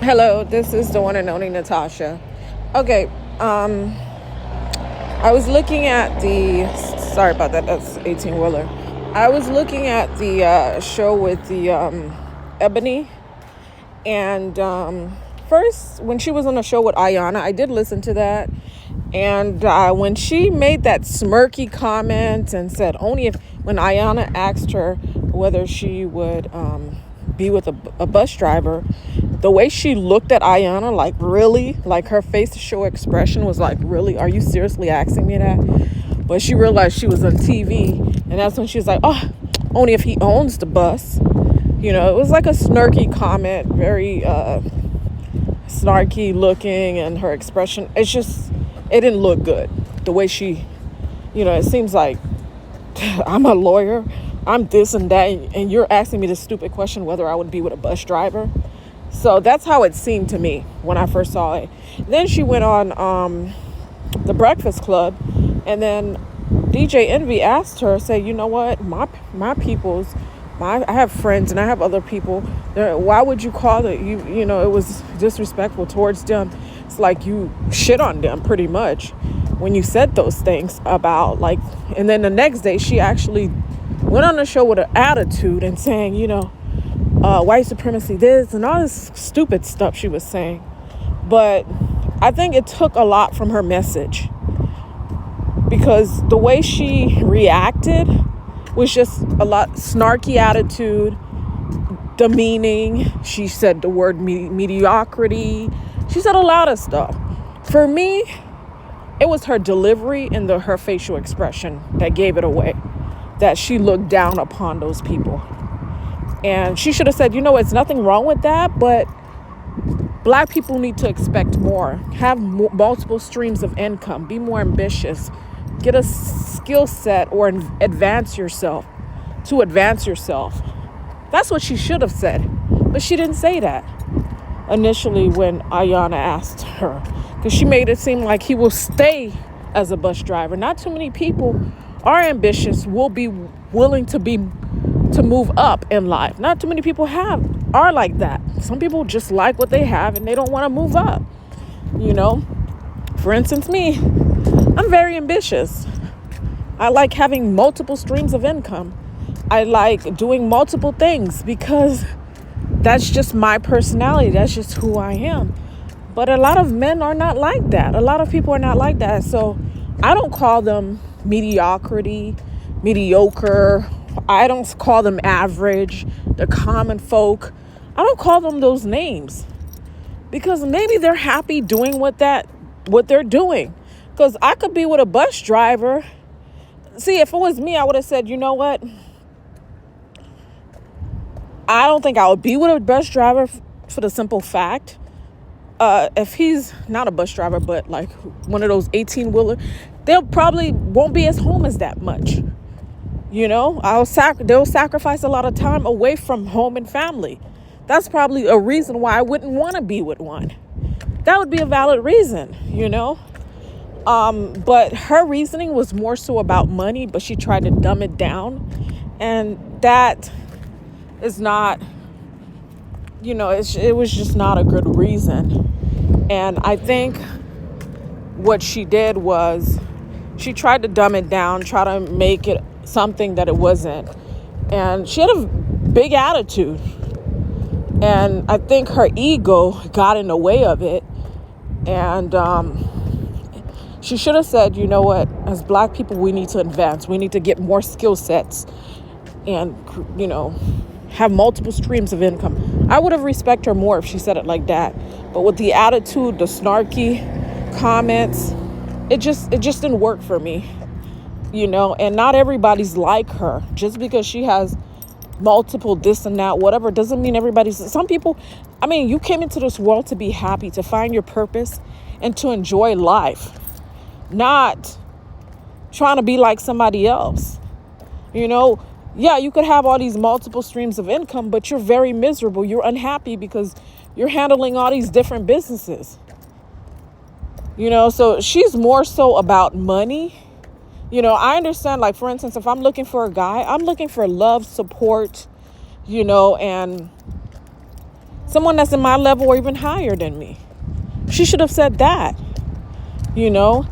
Hello, this is the one and only Natasha. Okay, I was looking at the. Sorry about that. That's 18 wheeler. I was looking at the show with the Ebony, and first when she was on the show with Ayana, I did listen to that, and when she made that smirky comment and said only if when Ayana asked her whether she would be with a bus driver, the way she looked at Ayana, like, really, like her facial expression was like, really, are you seriously asking me that? But she realized she was on TV, and that's when she was like, oh, only if he owns the bus. It was like a snarky comment, very snarky looking, and her expression, it didn't look good. The way she, it seems like I'm a lawyer, I'm this and that, and you're asking me this stupid question whether I would be with a bus driver. So that's how it seemed to me when I first saw it. Then she went on the Breakfast Club, and then DJ Envy asked her, say, you know what, my people's, I have friends and I have other people. Why would you call it? It was disrespectful towards them. It's like you shit on them pretty much when you said those things about, like. And then the next day she actually went on the show with an attitude and saying, white supremacy, this and all this stupid stuff she was saying. But I think it took a lot from her message, because the way she reacted was just a lot snarky attitude, demeaning. She said the word mediocrity. She said a lot of stuff. For me, it was her delivery and her facial expression that gave it away, that she looked down upon those people. And she should have said, it's nothing wrong with that, but Black people need to expect more, have multiple streams of income, be more ambitious, get a skill set or advance yourself. That's what she should have said. But she didn't say that initially when Ayana asked her, because she made it seem like he will stay as a bus driver. Not too many people are ambitious, will be willing to move up in life. Not too many people are like that. Some people just like what they have and they don't want to move up. For instance, me, I'm very ambitious. I like having multiple streams of income. I like doing multiple things because that's just my personality. That's just who I am. But a lot of men are not like that. A lot of people are not like that. So I don't call them mediocre. I don't call them average, the common folk. I don't call them those names, because maybe they're happy doing what they're doing. Because I could be with a bus driver. See, if it was me, I would have said, you know what? I don't think I would be with a bus driver for the simple fact, if he's not a bus driver, but like one of those 18-wheeler, they'll probably won't be as home as that much. They'll sacrifice a lot of time away from home and family. That's probably a reason why I wouldn't want to be with one. That would be a valid reason, But her reasoning was more so about money, but she tried to dumb it down. And that is not, it was just not a good reason. And I think what she did was she tried to dumb it down, try to make it something that it wasn't. And she had a big attitude. And I think her ego got in the way of it. And she should have said, you know what, as Black people, we need to advance. We need to get more skill sets and, have multiple streams of income. I would have respected her more if she said it like that. But with the attitude, the snarky comments, it just didn't work for me. And not everybody's like her. Just because she has multiple this and that, whatever, doesn't mean some people, you came into this world to be happy, to find your purpose and to enjoy life, not trying to be like somebody else. Yeah, you could have all these multiple streams of income, but you're very miserable. You're unhappy because you're handling all these different businesses. So she's more so about money. I understand, like, for instance, if I'm looking for a guy, I'm looking for love, support, and someone that's in my level or even higher than me. She should have said that, you know,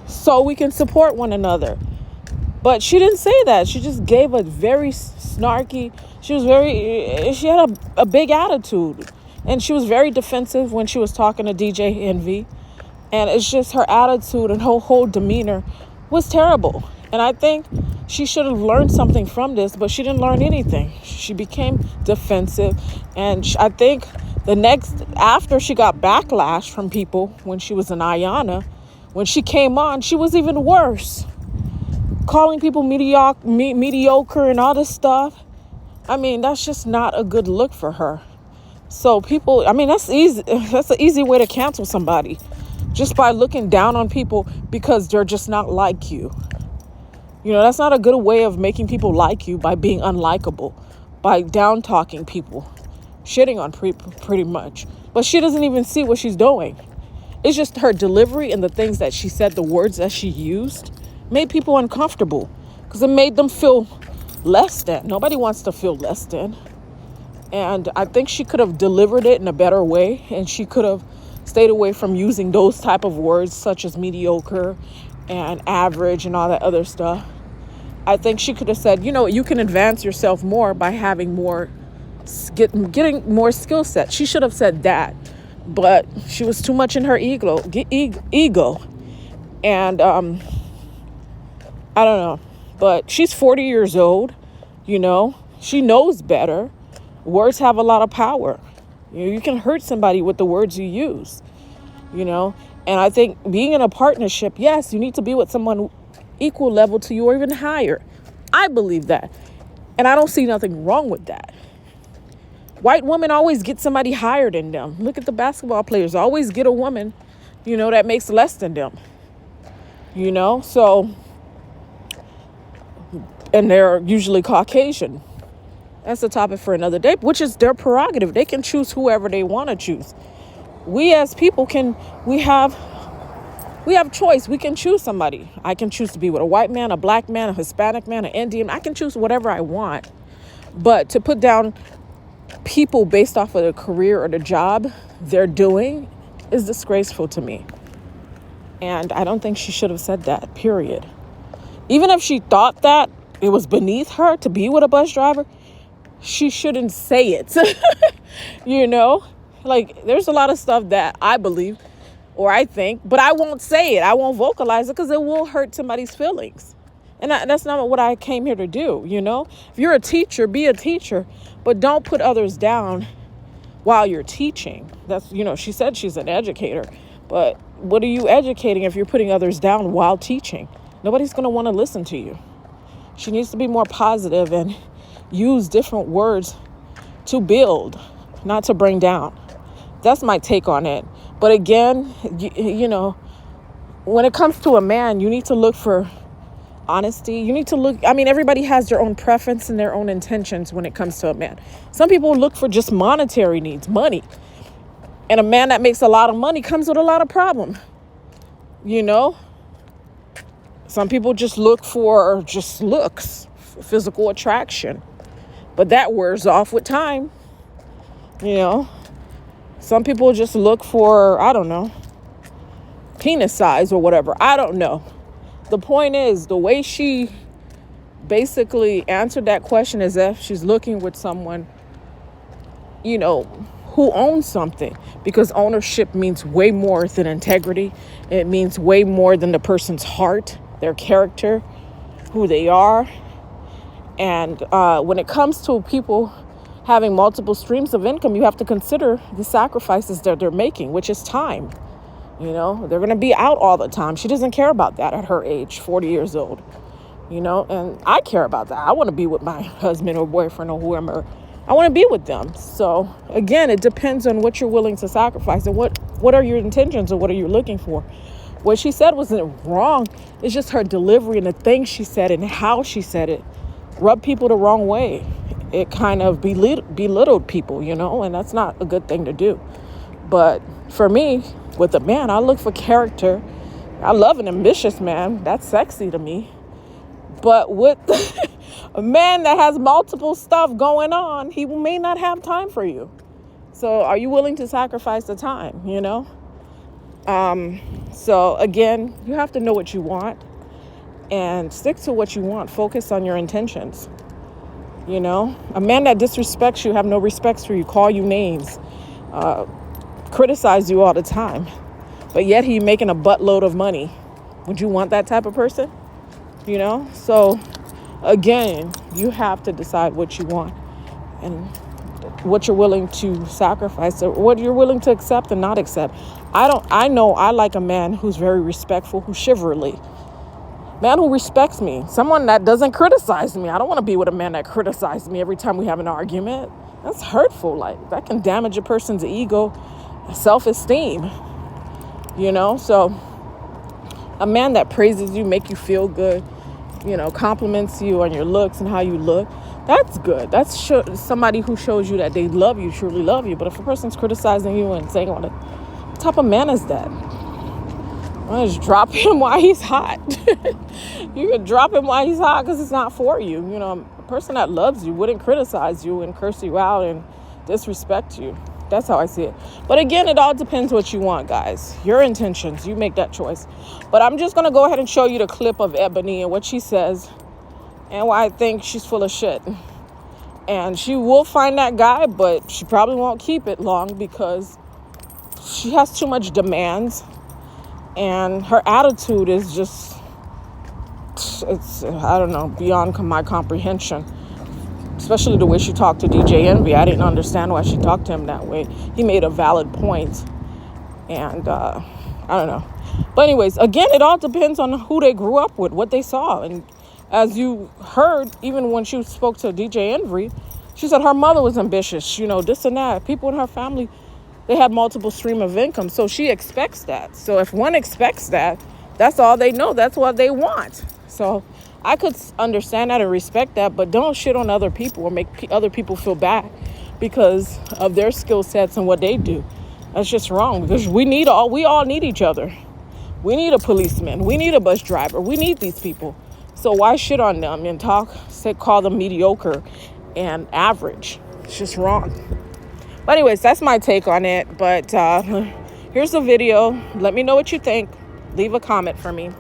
so we can support one another. But she didn't say that. She just gave a very snarky, she had a big attitude. And she was very defensive when she was talking to DJ Envy. And it's just her attitude and her whole demeanor was terrible. And I think she should have learned something from this, but she didn't learn anything. She became defensive. And I think after she got backlash from people when she was in Ayana, when she came on, she was even worse. Calling people mediocre and all this stuff. I mean, that's just not a good look for her. So people, I mean, that's easy. That's an easy way to cancel somebody. Just by looking down on people because they're just not like you. You know, that's not a good way of making people like you, by being unlikable, by down talking people, shitting on pretty much. But she doesn't even see what she's doing. It's just her delivery and the things that she said, the words that she used, made people uncomfortable because it made them feel less than. Nobody wants to feel less than. And I think she could have delivered it in a better way, and she could have stayed away from using those type of words such as mediocre and average and all that other stuff. I think she could have said, you know, you can advance yourself more by having more, getting more skill set. She should have said that, but she was too much in her ego. And I don't know, but she's 40 years old, you know, she knows better. Words have a lot of power. You know, you can hurt somebody with the words you use, you know, and I think being in a partnership, yes, you need to be with someone equal level to you or even higher. I believe that. And I don't see nothing wrong with that. White women always get somebody higher than them. Look at the basketball players, always get a woman, you know, that makes less than them, you know, so, and they're usually Caucasian. That's a topic for another day, which is their prerogative. They can choose whoever they want to choose. We as people we have choice. We can choose somebody. I can choose to be with a white man, a black man, a Hispanic man, an Indian. I can choose whatever I want. But to put down people based off of the career or the job they're doing is disgraceful to me. And I don't think she should have said that, period. Even if she thought that it was beneath her to be with a bus driver, she shouldn't say it. You know, like there's a lot of stuff that I believe or I think, but I won't say it. I won't vocalize it because it will hurt somebody's feelings. And that's not what I came here to do. You know, if you're a teacher, be a teacher, but don't put others down while you're teaching. That's, you know, she said she's an educator, but what are you educating if you're putting others down while teaching? Nobody's going to want to listen to you. She needs to be more positive and use different words to build, not to bring down. That's my take on it. But again, you know, when it comes to a man, you need to look for honesty. You need to look, I mean, everybody has their own preference and their own intentions when it comes to a man. Some people look for just monetary needs, money. And a man that makes a lot of money comes with a lot of problem. You know, some people just look for just looks, physical attraction. But that wears off with time. You know, some people just look for, I don't know, penis size or whatever. I don't know. The point is, the way she basically answered that question is if she's looking with someone, you know, who owns something, because ownership means way more than integrity. It means way more than the person's heart, their character, who they are. And when it comes to people having multiple streams of income, you have to consider the sacrifices that they're making, which is time. You know, they're going to be out all the time. She doesn't care about that at her age, 40 years old. You know, and I care about that. I want to be with my husband or boyfriend or whoever. I want to be with them. So, again, it depends on what you're willing to sacrifice and what are your intentions and what are you looking for. What she said wasn't wrong. It's just her delivery and the things she said and how she said it rubbed people the wrong way. It kind of belittled people, you know, and that's not a good thing to do. But for me, with a man, I look for character. I love an ambitious man. That's sexy to me. But with a man that has multiple stuff going on, he may not have time for you. So are you willing to sacrifice the time, So again, you have to know what you want and stick to what you want. Focus on your intentions. A man that disrespects you, have no respect for you, call you names, criticize you all the time, but yet he making a buttload of money. Would you want that type of person? So again, you have to decide what you want and what you're willing to sacrifice, or what you're willing to accept and not accept. I know I like a man who's very respectful, who's chivalry. Man who respects me. Someone that doesn't criticize me. I don't want to be with a man that criticizes me every time we have an argument. That's hurtful. Like, that can damage a person's ego, self-esteem. So a man that praises you, make you feel good, compliments you on your looks and how you look, that's good. That's somebody who shows you that they love you, truly love you. But if a person's criticizing you and saying, what type of man is that? Well, just drop him while he's hot. You can drop him while he's hot because it's not for you. A person that loves you wouldn't criticize you and curse you out and disrespect you. That's how I see it. But again, it all depends what you want, guys. Your intentions, you make that choice. But I'm just going to go ahead and show you the clip of Eboni and what she says and why I think she's full of shit. And she will find that guy, but she probably won't keep it long because she has too much demands. And her attitude is just, it's, I don't know, beyond my comprehension. Especially the way she talked to DJ Envy. I didn't understand why she talked to him that way. He made a valid point. And I don't know. But anyways, again, it all depends on who they grew up with, what they saw. And as you heard, even when she spoke to DJ Envy, she said her mother was ambitious, this and that. People in her family, they had multiple stream of income. So she expects that. So if one expects that, that's all they know. That's what they want. So I could understand that and respect that, but don't shit on other people or make other people feel bad because of their skill sets and what they do. That's just wrong because we all need each other. We need a policeman. We need a bus driver. We need these people. So why shit on them and call them mediocre and average? It's just wrong. But anyways, that's my take on it. But here's the video. Let me know what you think. Leave a comment for me.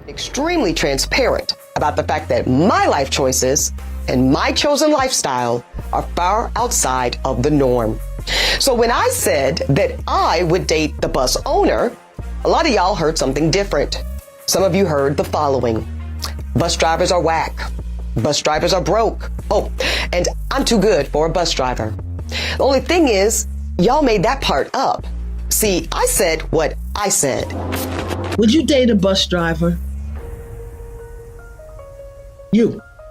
Extremely transparent about the fact that my life choices and my chosen lifestyle are far outside of the norm. So when I said that I would date the bus owner, a lot of y'all heard something different. Some of you heard the following: bus drivers are whack. Bus drivers are broke. Oh, and I'm too good for a bus driver. The only thing is, y'all made that part up. See, I said what I said. Would you date a bus driver?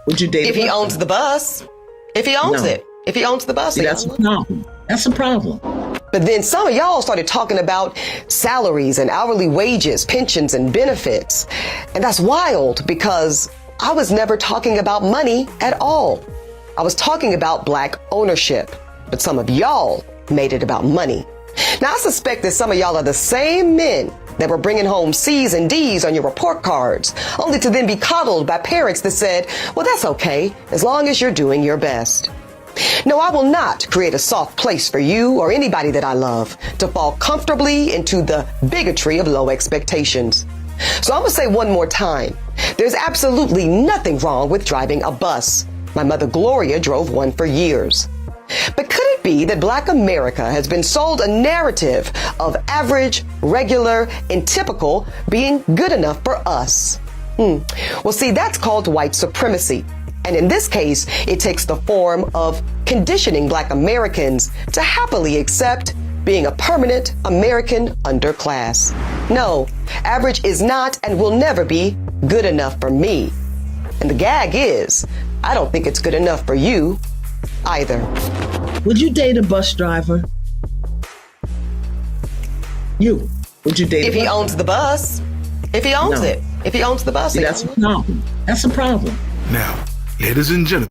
Would you date if he owns the bus? If he owns it. If he owns the bus. See, that's a problem. That's a problem. But then some of y'all started talking about salaries and hourly wages, pensions and benefits. And that's wild because I was never talking about money at all. I was talking about Black ownership. But some of y'all made it about money. Now, I suspect that some of y'all are the same men that were bringing home C's and D's on your report cards, only to then be coddled by parents that said, well, that's okay, as long as you're doing your best. No, I will not create a soft place for you or anybody that I love to fall comfortably into the bigotry of low expectations. So I'm going to say one more time, there's absolutely nothing wrong with driving a bus. My mother Gloria drove one for years. But could it be that Black America has been sold a narrative of average, regular, and typical being good enough for us? Well, see, that's called white supremacy. And in this case, it takes the form of conditioning Black Americans to happily accept being a permanent American underclass. No, average is not and will never be good enough for me. And the gag is, I don't think it's good enough for you either. Would you date a bus driver? Would you date if he owns the bus? If he owns it. If he owns the bus. See, that's a problem. That's a problem. Now, ladies and gentlemen.